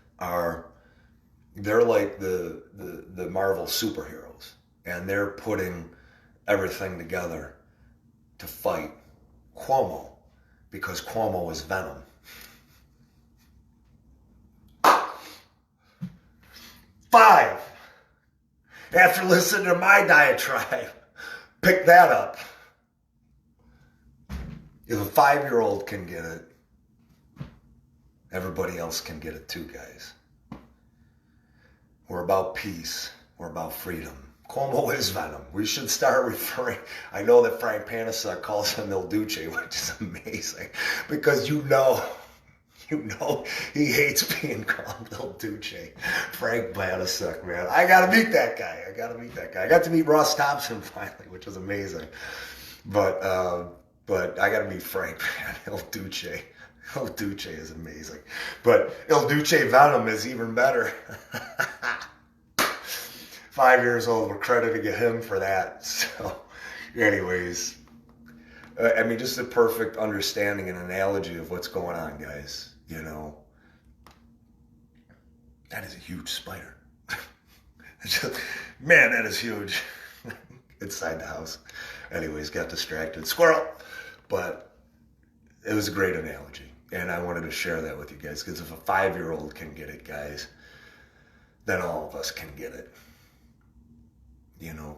they're like the Marvel superheroes, and they're putting everything together to fight Cuomo because Cuomo is Venom." 5. After listening to my diatribe, pick that up. If a 5-year-old can get it, everybody else can get it too, guys. We're about peace. We're about freedom. Cuomo is Venom. We should start referring. I know that Frank Panasek calls him Il Duce, which is amazing, because you know he hates being called Il Duce. Frank Panasek, man. I gotta meet that guy. I got to meet Ross Thompson finally, which was amazing. But I gotta meet Frank, man. Il Duce. Il Duce is amazing. But Il Duce Venom is even better. 5 years old, we're crediting him for that. So, anyways, just a perfect understanding and analogy of what's going on, guys. That is a huge spider. Man, that is huge. Inside the house. Anyways, got distracted. Squirrel! But it was a great analogy. And I wanted to share that with you guys. Because if a 5-year-old can get it, guys, then all of us can get it.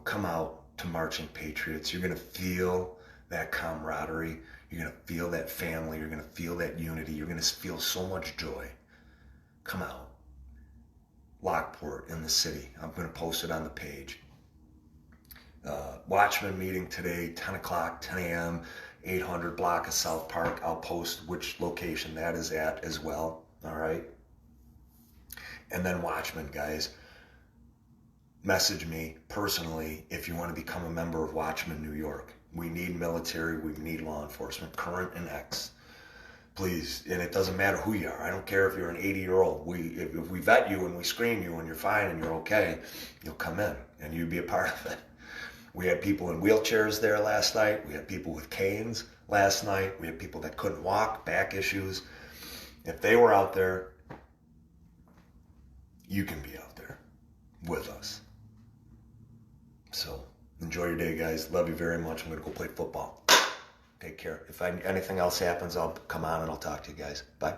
Come out to Marching Patriots. You're going to feel that camaraderie. You're going to feel that family. You're going to feel that unity. You're going to feel so much joy. Come out. Lockport in the city. I'm going to post it on the page. Watchman meeting today, 10 o'clock, 10 a.m., 800 block of South Park. I'll post which location that is at as well. All right. And then Watchman, guys, message me personally if you want to become a member of Watchman New York. We need military. We need law enforcement, current and ex. Please, and it doesn't matter who you are. I don't care if you're an 80-year-old. If we vet you and we screen you and you're fine and you're okay, you'll come in and you'll be a part of it. We had people in wheelchairs there last night. We had people with canes last night. We had people that couldn't walk, back issues. If they were out there, you can be out there with us. So enjoy your day, guys. Love you very much. I'm going to go play football. Take care. If anything else happens, I'll come on and I'll talk to you guys. Bye.